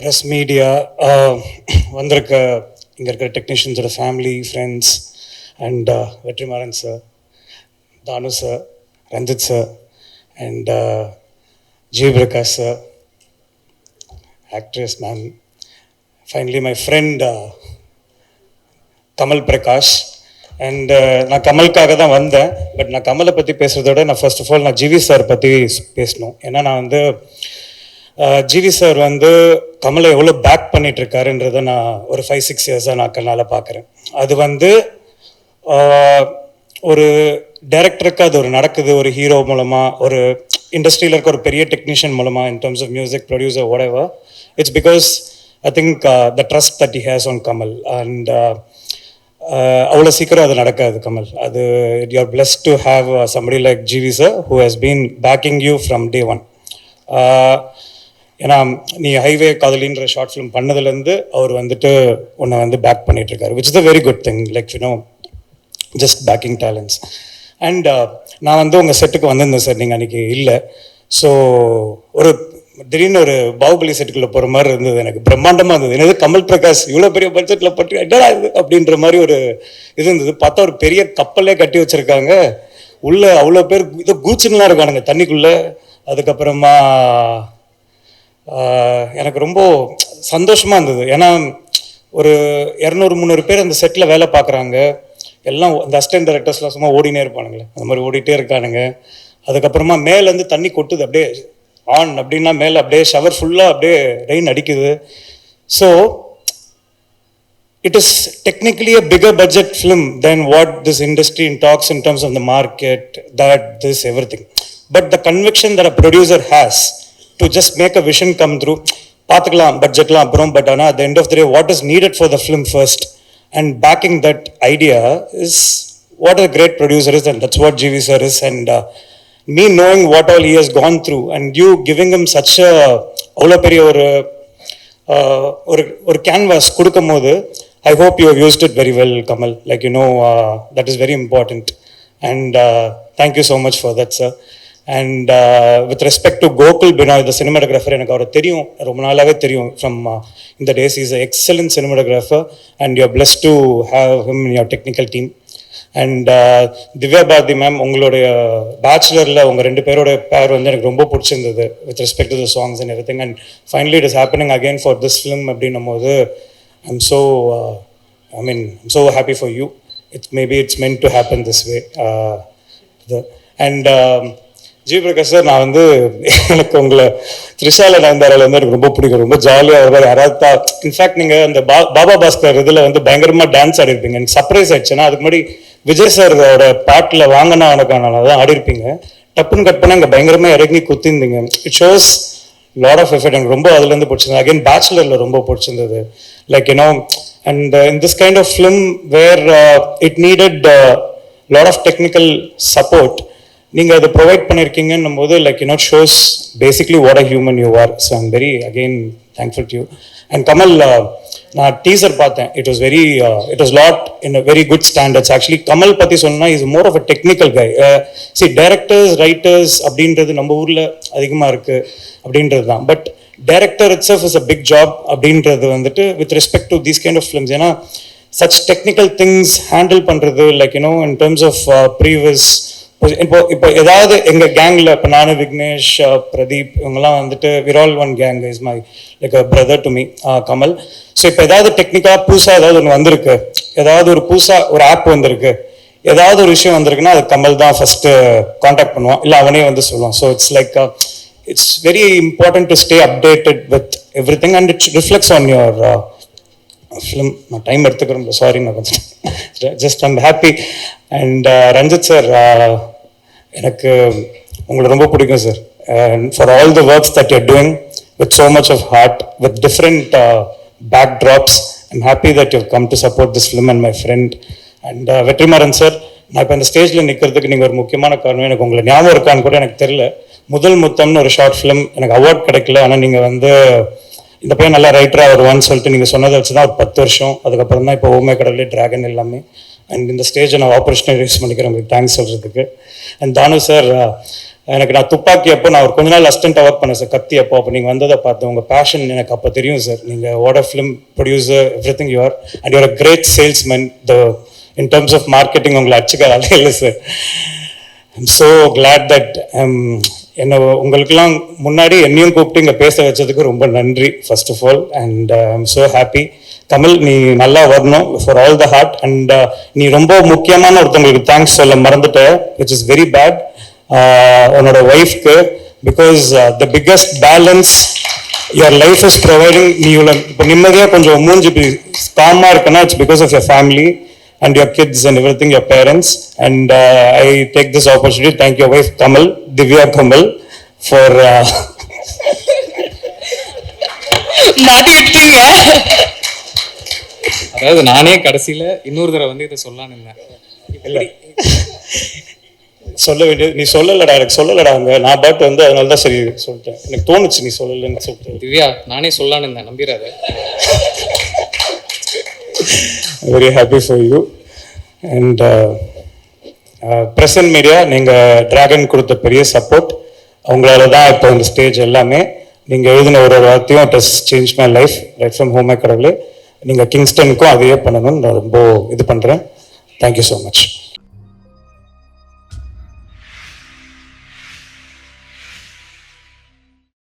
Press media வந்திருக்க இங்கே இருக்கிற டெக்னீஷியன்ஸோட family friends and Vetrimaaran sir, Thanu sir, Ranjith sir and G Prakash sir, actress ma'am, finally my friend Kamal Prakash. And நான் கமலுக்காக தான் வந்தேன். பட் நான் கமலை பற்றி பேசுகிறதோட நான் ஃபர்ஸ்ட் ஆஃப் ஆல் நான் ஜிவி சார் பற்றி பேசணும். ஏன்னா நான் வந்து ஜிவி சார் வந்து கமலை எவ்வளோ பேக் பண்ணிகிட்ருக்காருன்றதை நான் ஒரு 5-6 இயர்ஸாக நான் கண்ணால் பார்க்குறேன். அது வந்து ஒரு டைரக்டருக்கு அது ஒரு நடக்குது, ஒரு ஹீரோ மூலமாக, ஒரு இண்டஸ்ட்ரியில் இருக்க ஒரு பெரிய டெக்னீஷியன் மூலமாக, in terms of music producer whatever, it's because I think the trust that he has on Kamal. And அவ்வளோ சீக்கிரம் அது நடக்காது கமல். அது you are blessed to have somebody like GV sir who has been backing you from day one. ஏன்னா நீ highway காதலின்ற short film பண்ணதுலேருந்து அவர் வந்துட்டு உன்னை வந்து பேக் பண்ணிகிட்ருக்காரு, which is a very good thing, like you know, just backing talents. And நான் வந்து உங்கள் செட்டுக்கு வந்திருந்தேன் சார், நீங்கள் அன்றைக்கி இல்லை. ஸோ ஒரு திடீர்னு ஒரு பாகுபலி செட்டுக்குள்ளே போகிற மாதிரி இருந்தது, எனக்கு பிரம்மாண்டமாக இருந்தது. என்னது கமல் பிரகாஷ் இவ்வளோ பெரிய பட்ஜெட்டில் பட்டு என்னடா இது அப்படின்ற மாதிரி ஒரு இது இருந்தது. பார்த்தா ஒரு பெரிய கப்பலே கட்டி வச்சுருக்காங்க, உள்ளே அவ்வளோ பேர் இதோ கூச்சுன்னுலாம் இருக்கானுங்க தண்ணிக்குள்ளே. அதுக்கப்புறமா எனக்கு ரொம்ப சந்தோஷமாக இருந்தது. ஏன்னா ஒரு 200-300 பேர் அந்த செட்டில் வேலை பார்க்குறாங்க. எல்லாம் அந்த அசிஸ்டன்ட் டைரக்டர்ஸ்லாம் சும்மா ஓடினே இருப்பானுங்களே, அந்த மாதிரி ஓடிட்டே இருக்கானுங்க. அதுக்கப்புறமா மேலேருந்து தண்ணி கொட்டுது, அப்படியே ஆன் அப்படின்னா மேலே அப்படியே ஷவர் ஃபுல்லாக அப்படியே ரெயின் அடிக்குது. So it is technically a bigger budget film than what this industry talks in terms of the market, that this everything. But the conviction that a producer has to just make a vision come through, பார்த்துக்கலாம் பட்ஜெட்லாம் அப்புறம், but ஆனால் at the end of the day what is needed for the film first and backing that idea is what a great producer is, and that's what GV sir is. And me knowing what all he has gone through and you giving him such a அவ்வளோ பெரிய ஒரு canvas கொடுக்கும் போது, I hope you have used it very well, Kamal. Like you know, that is very important. And thank you so much for that, sir. And with respect to Gokul Binoy, the cinematographer, எனக்கு அவரை தெரியும், ரொம்ப நாளாகவே தெரியும். From in the days, he is an excellent cinematographer and you are blessed to have him in your technical team. And Divya Bharathi ma'am, உங்களுடைய பேச்சுலரில் உங்கள் 2 பேரோட பேர் வந்து எனக்கு ரொம்ப பிடிச்சிருந்தது with respect to the songs and everything. And finally it is happening again for this film அப்படின்னும் போது I'm so happy for you. Maybe it's meant to happen this way. And G Prakash sir, நான் வந்து எனக்கு உங்களை த்ரிஷாவில் நடந்தாரில் வந்து எனக்கு ரொம்ப பிடிக்கும், ரொம்ப ஜாலியாக வருவார். யாராவது இன்ஃபேக்ட் நீங்கள் அந்த பாபா பாஸ்கர் இதில் வந்து பயங்கரமாக டான்ஸ் ஆடிருப்பீங்க, எனக்கு சர்ப்ரைஸ் ஆயிடுச்சுன்னா. அதுக்கு முன்னாடி விஜய் சாரோட பாட்டில் வாங்கினா உனக்கான தான் ஆடிருப்பீங்க. டப்புன்னு கட் பண்ணால் இங்கே பயங்கரமாக இறங்கி குத்திருந்தீங்க. It shows lot of effort. எனக்கு ரொம்ப அதுலேருந்து பிடிச்சிருந்தது. அகெயின் பேச்சுலரில் ரொம்ப பிடிச்சிருந்தது. Like you know, and in this kind of film where it needed lot of technical support, நீங்கள் அதை ப்ரொவைட் பண்ணியிருக்கீங்கன்னும் போது like you not shows basically what a human you are. So I'm very again thankful to you. And Kamal, நான் teaser பார்த்தேன். It was lot in a very good standards. Actually Kamal பற்றி சொன்னால் is more of a technical guy. Directors writers அப்படின்றது நம்ம ஊரில் அதிகமாக இருக்குது அப்படின்றது தான். But director itself is a big job அப்படின்றது வந்துட்டு with respect to these kind of films. ஏன்னா சச் டெக்னிக்கல் திங்ஸ் ஹேண்டில் பண்ணுறது, like you know, in terms of previous இப்போ ஏதாவது எங்கள் கேங்கில், இப்போ நான், விக்னேஷ், பிரதீப், இவங்கெல்லாம் வந்துட்டு விர் all one gang, is my like a brother to me, Kamal. So இப்போ ஏதாவது டெக்னிக்காக புதுசாக ஏதாவது ஒன்று வந்திருக்கு, ஏதாவது ஒரு புதுசாக ஒரு ஆப் வந்திருக்கு, ஏதாவது ஒரு விஷயம் வந்திருக்குன்னா அது கமல் தான் ஃபஸ்ட்டு காண்டாக்ட் பண்ணுவான், இல்லை அவனே வந்து சொல்லுவான். So it's like it's very important to stay updated with every thing and it reflects on your film. நான் டைம் எடுத்துக்கிறேன், சாரி, நான் கொஞ்சம் just I'm happy. And Ranjith sir, எனக்கு உங்களை ரொம்ப பிடிக்கும் sir. For all the works that you're doing with so much of heart, with different backdrops, I'm happy that you come to support this film and my friend. And Vetrimaaran sir, நான் இப்போ இந்த ஸ்டேஜில் நிற்கிறதுக்கு நீங்கள் ஒரு முக்கியமான காரணம். எனக்கு உங்களை ஞாபகம் இருக்கான்னு கூட எனக்கு தெரியல. முதல் முத்தம்னு ஒரு ஷார்ட் ஃபிலிம், எனக்கு அவார்ட் கிடைக்கல. ஆனால் நீங்கள் வந்து இந்த பையன் நல்லா ரைட்டராக வருவான்னு சொல்லிட்டு நீங்கள் சொன்னதை வச்சு தான் ஒரு 10 வருஷம். அதுக்கப்புறம் தான் இப்போ ஓமே கடவுளே, டிராகன் எல்லாமே. அண்ட் இந்த ஸ்டேஜை நான் ஆப்பர்ச்சுனிட்டி யூஸ் பண்ணிக்கிறேன் உங்களுக்கு தேங்க்ஸ் சொல்கிறதுக்கு. அண்ட் தானு சார், எனக்கு நான் துப்பாக்கி அப்போ நான் ஒரு கொஞ்ச நாள் அசிஸ்டன்ட்டாக ஒர்க் பண்ணேன் சார், கத்தி அப்போ நீங்கள் வந்ததை பார்த்தேன். உங்கள் பேஷன் எனக்கு அப்போ தெரியும் சார். நீங்கள் what a film producer, everything you are and you are a great salesman. In terms of marketing உங்களை அடிச்சுக்காத இல்லை சார். ஐம் ஸோ கிளாட் தட் என்னை உங்களுக்கெல்லாம் முன்னாடி என்னையும் கூப்பிட்டு இங்கே பேச வச்சதுக்கு ரொம்ப நன்றி first of all. And I'm so happy. Kamal, நீ நல்லா வரணும் ஃபார் ஆல் த ஹார்ட். அண்ட் நீ ரொம்ப முக்கியமான ஒருத்தவங்களுக்கு தேங்க்ஸ் சொல்ல மறந்துட்ட, விச் இஸ் வெரி பேட். உன்னோட ஒய்ஃப்க்கு, because the biggest balance your life is providing. நீ இவ்வளோ இப்போ நிம்மதியாக கொஞ்சம் மூஞ்சி காமாக இருக்குன்னா it's because of your family and your kids and everything, your parents. And I take this opportunity to thank your wife Kamal, Divya Kamal, for மாட்டிட்டீங்க. அதாவது நானே கடைசியில இன்னொரு தடவை வந்து இதை சொல்லலான்னு இருந்தேன். சொல்ல வேண்டியது நீ சொல்லலடா, எனக்கு சொல்லலடா. அங்கே நான் பாட்டு வந்து அதனால தான் சரி சொல்லிட்டேன். எனக்கு தோணுச்சு நீ சொல்லலன்னு சொல்லிட்டு. திவ்யா, நானே சொல்லலான்னு இருந்தேன், நம்பிடாத. Very happy for you. And present media, நீங்கள் டிராகன் கொடுத்த பெரிய சப்போர்ட். அவங்களால தான் இப்போ இந்த ஸ்டேஜ் எல்லாமே. நீங்கள் எழுதின ஒரு வார்த்தையும் it has change my life right from ஹோமே கடவுளே. நீங்கள் கிங்ஸ்டனுக்கும் அதையே பண்ணணும்னு நான் ரொம்ப இது பண்ணுறேன். Thank you so much.